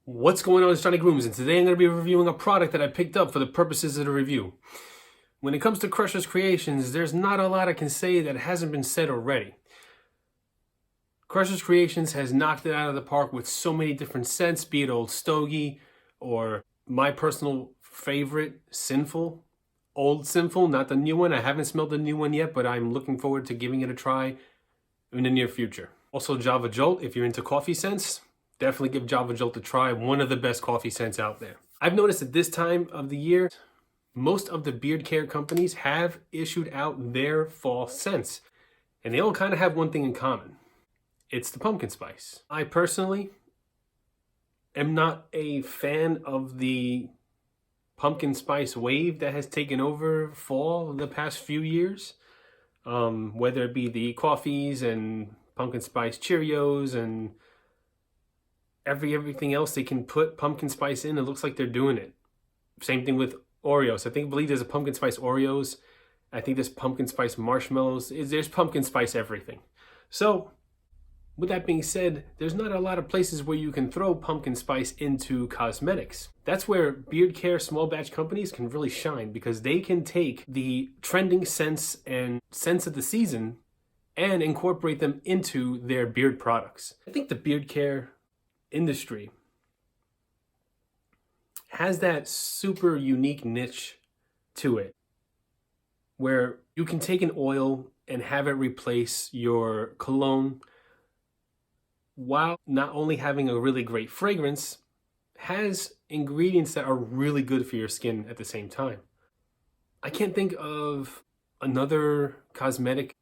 What's going on? It's Jonnie Grooms, and today I'm going to be reviewing a product that I picked up for the purposes of the review. When it comes to Crusher's Creations, there's not a lot I can say that hasn't been said already. Crusher's Creations has knocked it out of the park with so many different scents, be it Old Stogie or my personal favorite, Sinful. Old Sinful, not the new one. I haven't smelled the new one yet, but I'm looking forward to giving it a try in the near future. Also Java Jolt, if you're into coffee scents. Definitely give Java Jolt a try. One of the best coffee scents out there. I've noticed at this time of the year, most of the beard care companies have issued out their fall scents. And they all kind of have one thing in common. It's the pumpkin spice. I personally am not a fan of the pumpkin spice wave that has taken over fall the past few years. Whether it be the coffees and pumpkin spice Cheerios and everything else they can put pumpkin spice in, it looks like they're doing it. Same thing with Oreos. I believe there's a pumpkin spice Oreos. I think there's pumpkin spice marshmallows. There's pumpkin spice everything. So with that being said, there's not a lot of places where you can throw pumpkin spice into cosmetics. That's where beard care small batch companies can really shine, because they can take the trending scents and scents of the season and incorporate them into their beard products. I think the beard care industry has that super unique niche to it, where you can take an oil and have it replace your cologne, while not only having a really great fragrance, has ingredients that are really good for your skin at the same time. I can't think of another cosmetic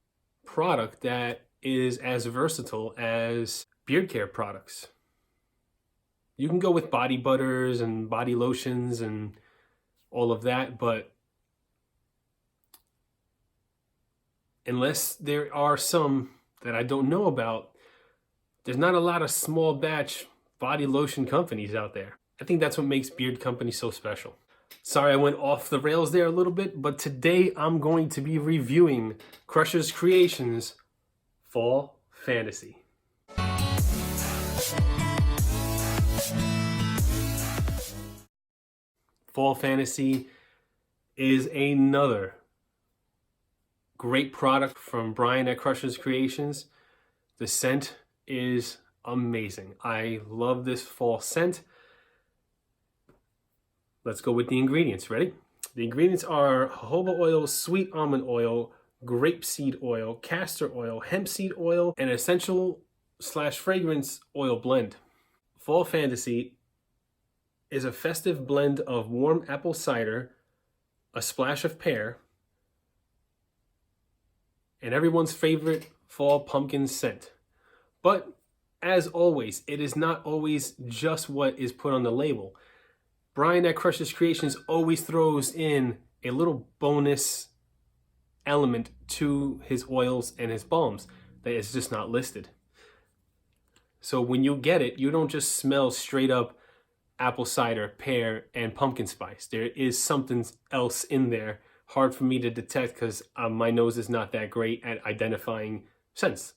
product that is as versatile as beard care products. You can go with body butters and body lotions and all of that, but unless there are some that I don't know about, there's not a lot of small batch body lotion companies out there. I think that's what makes beard companies so special. Sorry I went off the rails there a little bit, but today I'm going to be reviewing Crusher's Creations Fall Fantasy. Fall Fantasy is another great product from Brian at Crusher's Creations. The scent is amazing. I love this fall scent. Let's go with the ingredients. Ready? The ingredients are jojoba oil, sweet almond oil, grapeseed oil, castor oil, hemp seed oil, and essential/fragrance oil blend. Fall Fantasy is a festive blend of warm apple cider, a splash of pear, and everyone's favorite fall pumpkin scent. But as always, it is not always just what is put on the label. Brian at Crusher's Creations always throws in a little bonus element to his oils and his balms that is just not listed. So when you get it, you don't just smell straight up apple cider, pear, and pumpkin spice. There is something else in there, hard for me to detect because my nose is not that great at identifying scents.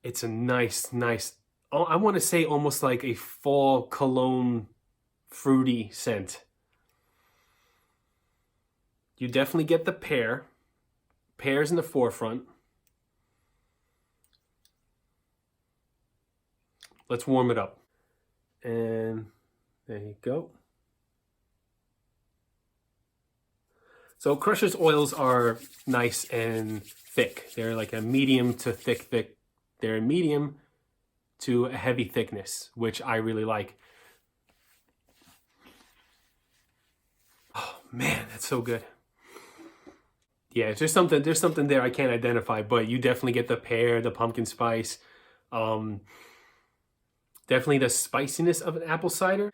It's a nice, I want to say almost like a fall cologne fruity scent. You definitely get the pear. Pear's in the forefront. Let's warm it up. And there you go. So Crusher's oils are nice and thick. They're like a medium to thick. They're a medium to a heavy thickness, which I really like. Oh man, that's so good. Yeah, there's something there I can't identify, but you definitely get the pear, the pumpkin spice, definitely the spiciness of an apple cider.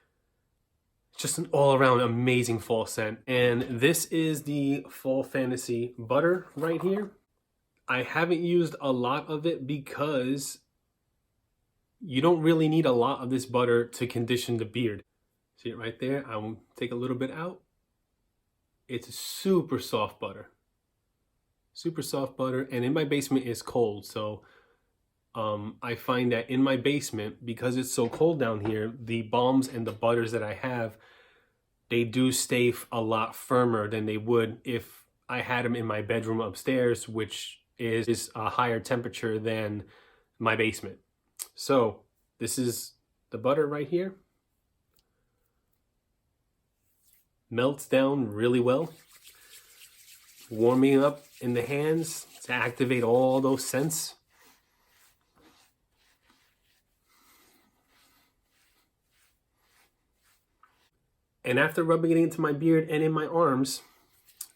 Just an all-around amazing fall scent. And this is the Fall Fantasy butter right here. I haven't used a lot of it because you don't really need a lot of this butter to condition the beard. See it right there? I will take a little bit out. It's super soft butter. Super soft butter. And in my basement it's cold, so I find that in my basement, because it's so cold down here, the balms and the butters that I have, they do stay a lot firmer than they would if I had them in my bedroom upstairs, which is a higher temperature than my basement. So this is the butter right here. Melts down really well, warming up in the hands to activate all those scents. And after rubbing it into my beard and in my arms,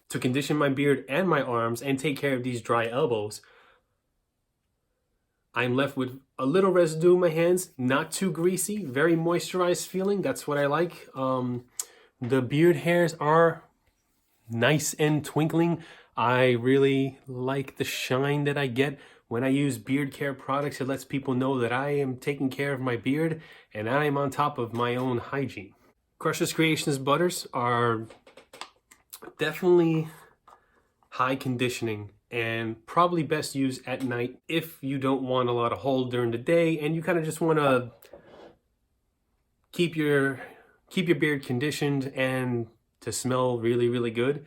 to condition my beard and my arms and take care of these dry elbows, I'm left with a little residue in my hands, not too greasy, very moisturized feeling. That's what I like. The beard hairs are nice and twinkling. I really like the shine that I get when I use beard care products. It lets people know that I am taking care of my beard and I am on top of my own hygiene. Crushers Creations butters are definitely high conditioning and probably best used at night if you don't want a lot of hold during the day and you kind of just want to keep your beard conditioned and to smell really, really good.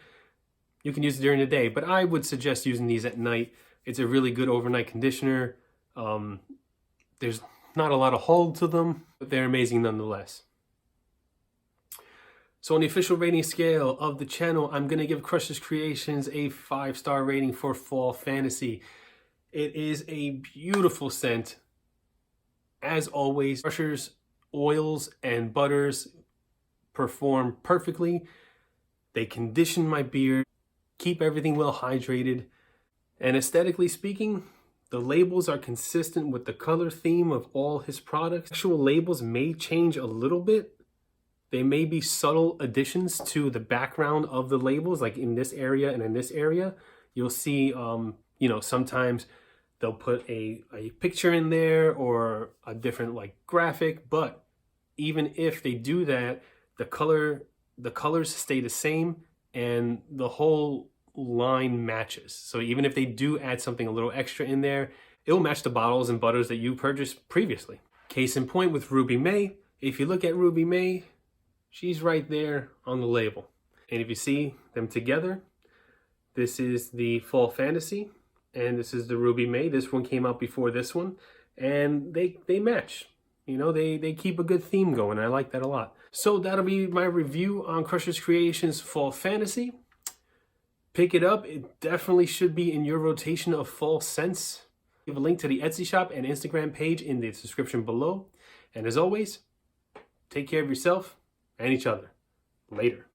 You can use it during the day, but I would suggest using these at night. It's a really good overnight conditioner. There's not a lot of hold to them, but they're amazing nonetheless. So on the official rating scale of the channel, I'm going to give Crushers Creations a 5-star rating for Fall Fantasy. It is a beautiful scent. As always, Crushers oils and butters perform perfectly. They condition my beard, keep everything well hydrated, and aesthetically speaking, the labels are consistent with the color theme of all his products. Actual labels may change a little bit. They may be subtle additions to the background of the labels, like in this area and in this area. You'll see, you know, sometimes they'll put a picture in there or a different like graphic, but even if they do that, the colors stay the same and the whole line matches. So even if they do add something a little extra in there, it will match the bottles and butters that you purchased previously. Case in point with Ruby May. If you look at Ruby May, she's right there on the label. And if you see them together, this is the Fall Fantasy and this is the Ruby May. This one came out before this one and they match. You know, they keep a good theme going. I like that a lot. So that'll be my review on Crushers Creations Fall Fantasy. Pick it up. It definitely should be in your rotation of fall scents. Give a link to the Etsy shop and Instagram page in the description below. And as always, take care of yourself and each other. Later.